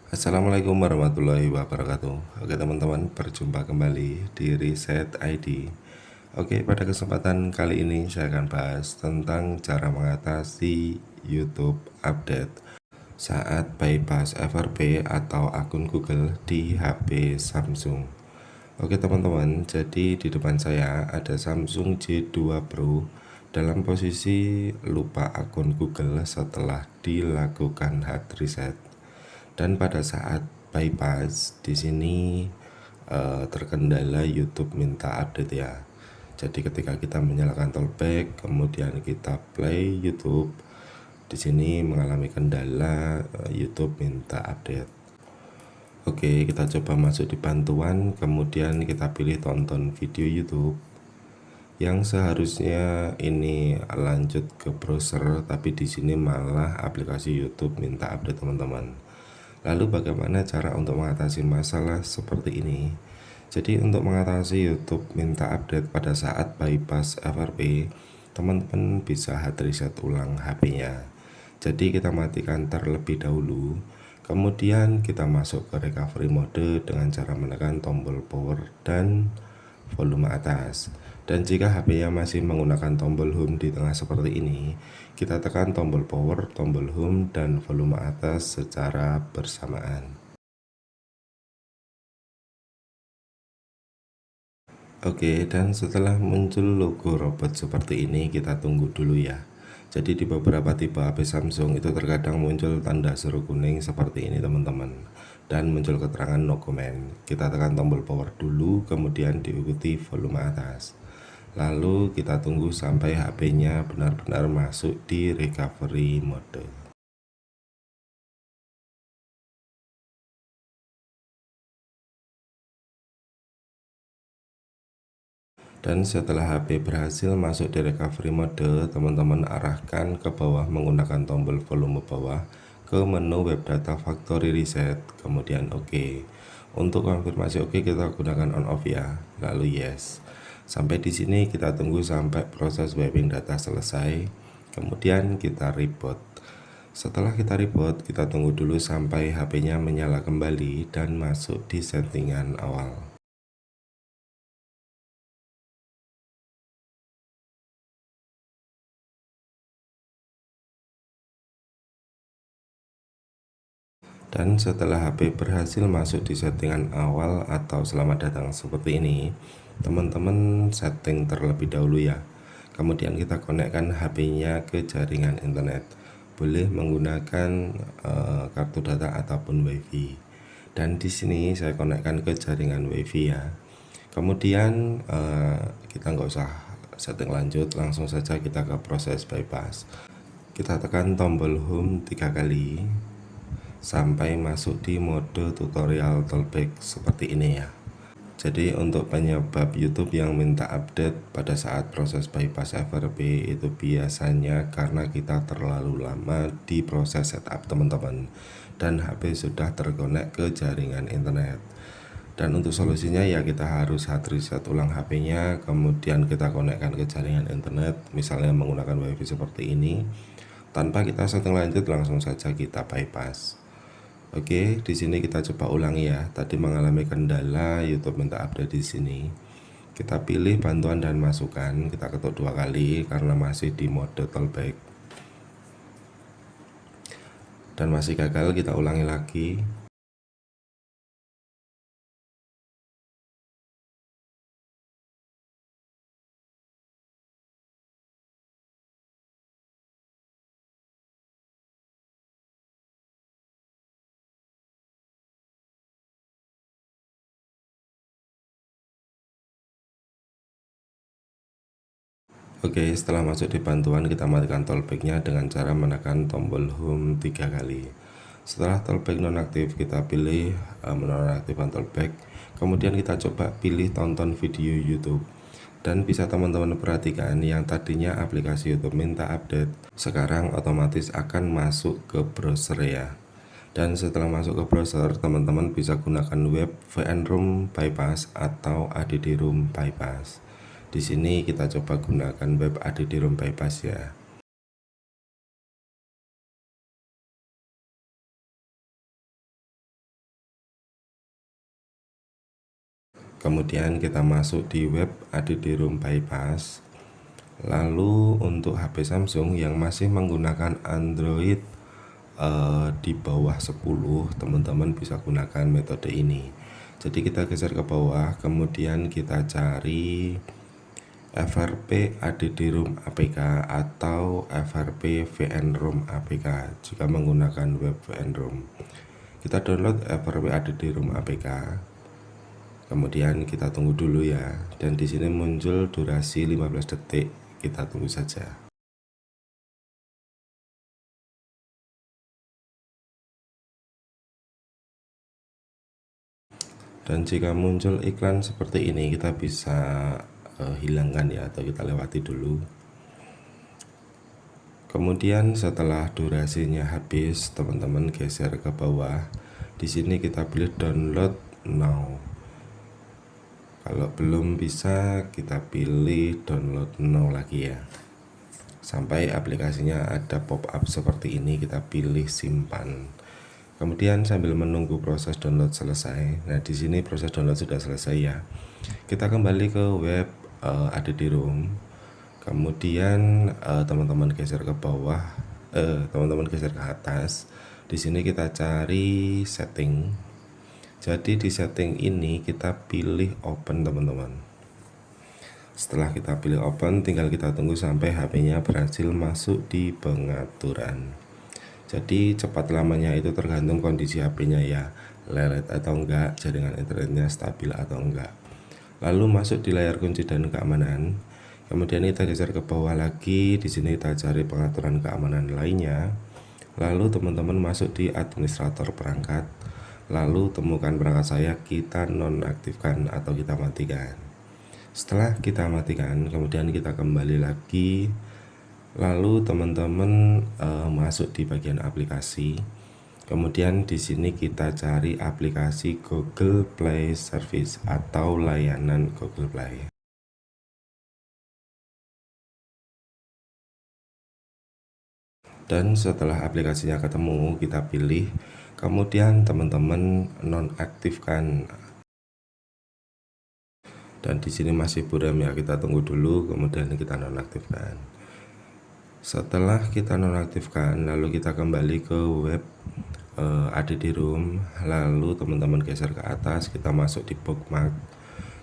Assalamualaikum warahmatullahi wabarakatuh. Oke teman-teman, berjumpa kembali di Reset ID. Oke, pada kesempatan kali ini saya akan bahas tentang cara mengatasi YouTube update saat bypass FRP atau akun Google di HP Samsung. Oke teman-teman, jadi di depan saya ada Samsung J2 Pro dalam posisi lupa akun Google setelah dilakukan hard reset. Dan pada saat bypass di sini terkendala YouTube minta update ya. Jadi ketika kita menyalakan talkback, kemudian kita play YouTube, di sini mengalami kendala, YouTube minta update. Oke, kita coba masuk di bantuan, kemudian kita pilih tonton video YouTube. Yang seharusnya ini lanjut ke browser, tapi di sini malah aplikasi YouTube minta update teman-teman. Lalu bagaimana cara untuk mengatasi masalah seperti ini? Jadi untuk mengatasi YouTube minta update pada saat bypass FRP, teman-teman bisa hard reset ulang HP-nya. Jadi kita matikan terlebih dahulu, kemudian kita masuk ke recovery mode dengan cara menekan tombol power dan volume atas. Dan jika HP-nya masih menggunakan tombol home di tengah seperti ini, kita tekan tombol power, tombol home, dan volume atas secara bersamaan. Oke, dan setelah muncul logo robot seperti ini, kita tunggu dulu ya. Jadi di beberapa tipe HP Samsung itu terkadang muncul tanda seru kuning seperti ini teman-teman. Dan muncul keterangan no comment. Kita tekan tombol power dulu, kemudian diikuti volume atas. Lalu kita tunggu sampai HP-nya benar-benar masuk di recovery mode. Dan setelah HP berhasil masuk di recovery mode, teman-teman arahkan ke bawah menggunakan tombol volume bawah ke menu web data factory reset, kemudian OK. Untuk konfirmasi OK kita gunakan on off ya, lalu yes. Sampai di sini kita tunggu sampai proses wiping data selesai, kemudian kita reboot. Setelah kita reboot, kita tunggu dulu sampai HP-nya menyala kembali dan masuk di settingan awal. Dan setelah HP berhasil masuk di settingan awal atau selamat datang seperti ini, teman-teman setting terlebih dahulu ya. Kemudian kita konekkan HP-nya ke jaringan internet. Boleh menggunakan kartu data ataupun WiFi. Dan di sini saya konekkan ke jaringan WiFi ya. Kemudian kita nggak usah setting lanjut, langsung saja kita ke proses bypass. Kita tekan tombol home 3 kali sampai masuk di mode tutorial talkback seperti ini ya. Jadi untuk penyebab YouTube yang minta update pada saat proses bypass FRP itu biasanya karena kita terlalu lama di proses setup teman-teman, dan HP sudah terkonek ke jaringan internet. Dan untuk solusinya ya kita harus hard reset ulang HP-nya, kemudian kita konekkan ke jaringan internet, misalnya menggunakan WiFi seperti ini. Tanpa kita setting lanjut, langsung saja kita bypass. Oke, di sini kita coba ulangi ya. Tadi mengalami kendala, YouTube minta update di sini. Kita pilih bantuan dan masukan, kita ketuk 2 kali karena masih di mode talkback. Dan masih gagal, kita ulangi lagi. Oke, setelah masuk di bantuan, kita matikan talkbacknya dengan cara menekan tombol home 3 kali. Setelah talkback nonaktif, kita pilih menonaktifkan talkback. Kemudian kita coba pilih tonton video YouTube. Dan bisa teman-teman perhatikan yang tadinya aplikasi YouTube minta update, sekarang otomatis akan masuk ke browser ya. Dan setelah masuk ke browser, teman-teman bisa gunakan web VN-Room bypass atau ADD Room bypass. Di sini kita coba gunakan web ADD Room bypass ya. Kemudian kita masuk di web ADD-ROM bypass. Lalu untuk HP Samsung yang masih menggunakan Android di bawah 10, teman-teman bisa gunakan metode ini. Jadi kita geser ke bawah, kemudian kita cari FRP ADD-ROM APK atau FRP VN-ROM APK jika menggunakan web VN-ROM. Kita download FRP ADD-ROM APK. Kemudian kita tunggu dulu ya, dan di sini muncul durasi 15 detik. Kita tunggu saja. Dan jika muncul iklan seperti ini, kita bisa hilangkan ya, atau kita lewati dulu. Kemudian setelah durasinya habis, teman-teman geser ke bawah. Di sini kita pilih download now. Kalau belum bisa, kita pilih download now lagi ya. Sampai aplikasinya ada pop-up seperti ini, kita pilih simpan. Kemudian sambil menunggu proses download selesai. Nah, di sini proses download sudah selesai ya. Kita kembali ke web ADD-ROM. Kemudian teman-teman geser ke bawah, teman-teman geser ke atas. Di sini kita cari setting. Jadi di setting ini kita pilih open, teman-teman. Setelah kita pilih open, tinggal kita tunggu sampai HP-nya berhasil masuk di pengaturan. Jadi cepat lamanya itu tergantung kondisi HP-nya ya, lelet atau enggak, jaringan internetnya stabil atau enggak. Lalu masuk di layar kunci dan keamanan. Kemudian kita geser ke bawah lagi. Di sini kita cari pengaturan keamanan lainnya. Lalu teman-teman masuk di administrator perangkat. Lalu temukan perangkat saya, kita nonaktifkan atau kita matikan. Setelah kita matikan, kemudian kita kembali lagi. Lalu teman-teman masuk di bagian aplikasi. Kemudian di sini kita cari aplikasi Google Play Service atau layanan Google Play. Dan setelah aplikasinya ketemu, kita pilih. Kemudian teman-teman nonaktifkan. Dan di sini masih buram ya, kita tunggu dulu, kemudian kita nonaktifkan. Setelah kita nonaktifkan, lalu kita kembali ke web ADD-ROM. Lalu teman-teman geser ke atas, kita masuk di bookmark.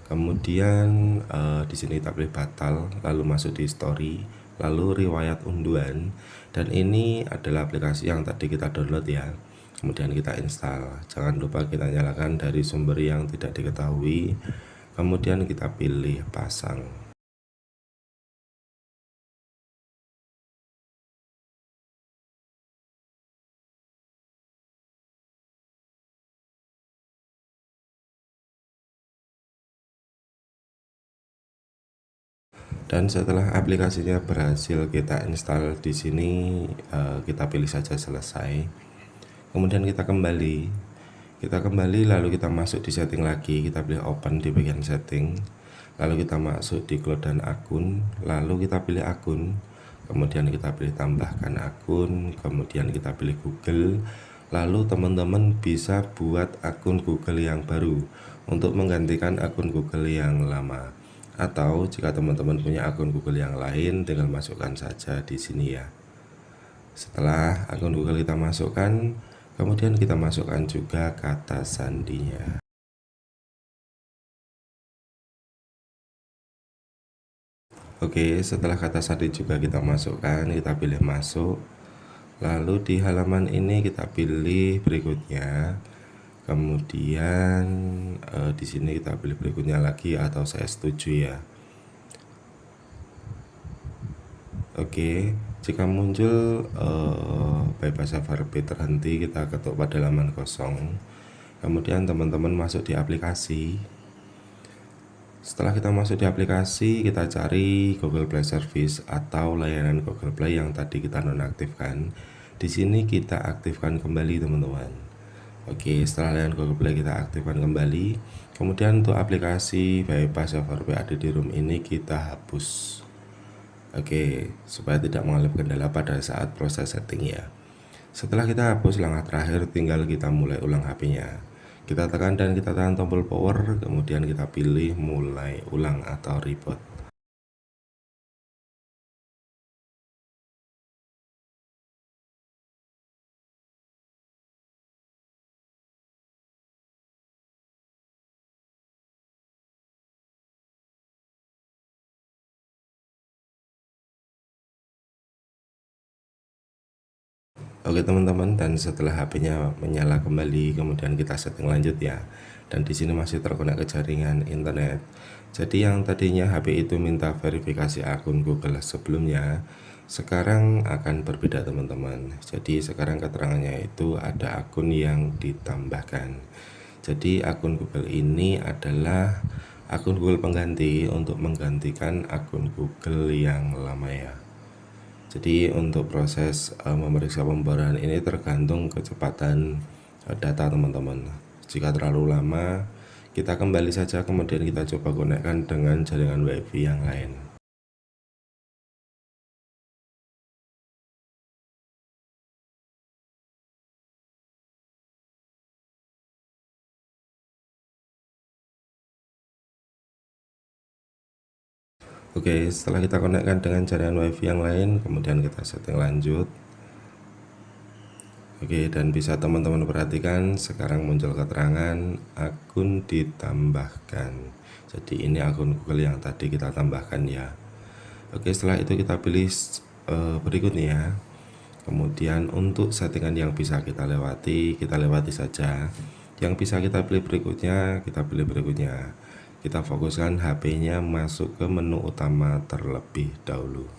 Kemudian di sini kita pilih batal, lalu masuk di story, lalu riwayat unduhan. Dan ini adalah aplikasi yang tadi kita download ya. Kemudian kita install. Jangan lupa kita nyalakan dari sumber yang tidak diketahui. Kemudian kita pilih pasang. Dan setelah aplikasinya berhasil kita install, di sini kita pilih saja selesai. Kemudian kita kembali lalu kita masuk di setting lagi, kita pilih open di bagian setting. Lalu kita masuk di cloud dan akun, lalu kita pilih akun. Kemudian kita pilih tambahkan akun, kemudian kita pilih Google. Lalu teman-teman bisa buat akun Google yang baru untuk menggantikan akun Google yang lama. Atau jika teman-teman punya akun Google yang lain, tinggal masukkan saja di sini ya. Setelah akun Google kita masukkan, kemudian kita masukkan juga kata sandinya. Oke, setelah kata sandi juga kita masukkan, kita pilih masuk. Lalu di halaman ini kita pilih berikutnya. Kemudian di sini kita pilih berikutnya lagi atau saya setuju ya. Oke, jika muncul bypass FRP terhenti, kita ketuk pada halaman kosong. Kemudian teman-teman masuk di aplikasi. Setelah kita masuk di aplikasi, kita cari Google Play Service atau layanan Google Play yang tadi kita nonaktifkan. Di sini kita aktifkan kembali, teman-teman. Oke, setelah layanan Google Play kita aktifkan kembali. Kemudian untuk aplikasi bypass FRP ADD-ROM ini kita hapus. Oke, supaya tidak mengalami kendala pada saat proses setting ya. Setelah kita hapus, langkah terakhir tinggal kita mulai ulang HP-nya. Kita tekan dan kita tahan tombol power, kemudian kita pilih mulai ulang atau reboot. Oke teman-teman, dan setelah HP-nya menyala kembali, kemudian kita setting lanjut ya. Dan di sini masih terkonek ke jaringan internet. Jadi yang tadinya HP itu minta verifikasi akun Google sebelumnya, sekarang akan berbeda teman-teman. Jadi sekarang keterangannya itu ada akun yang ditambahkan. Jadi akun Google ini adalah akun Google pengganti untuk menggantikan akun Google yang lama ya. Jadi untuk proses memeriksa pembaruan ini tergantung kecepatan data teman-teman. Jika terlalu lama, kita kembali saja kemudian kita coba konekkan dengan jaringan WiFi yang lain. Oke, setelah kita konekkan dengan jaringan WiFi yang lain, kemudian kita setting lanjut. Oke, dan bisa teman-teman perhatikan sekarang muncul keterangan akun ditambahkan. Jadi ini akun Google yang tadi kita tambahkan ya. Oke, setelah itu kita pilih berikutnya. Kemudian untuk settingan yang bisa kita lewati saja. Yang bisa kita pilih berikutnya, kita pilih berikutnya. Kita fokuskan HP-nya masuk ke menu utama terlebih dahulu.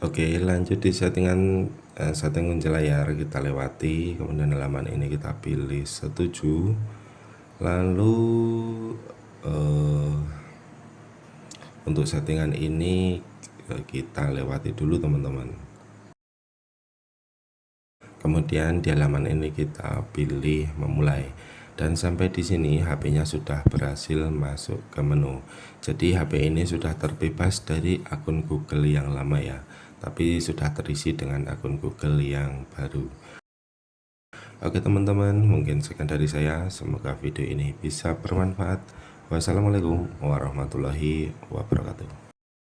Oke, lanjut di setting kunci layar kita lewati, kemudian halaman ini kita pilih setuju. Lalu untuk settingan ini kita lewati dulu teman-teman. Kemudian di halaman ini kita pilih memulai. Dan sampai di sini HP-nya sudah berhasil masuk ke menu. Jadi HP ini sudah terbebas dari akun Google yang lama ya, tapi sudah terisi dengan akun Google yang baru. Oke teman-teman, mungkin sekian dari saya. Semoga video ini bisa bermanfaat. Wassalamualaikum warahmatullahi wabarakatuh.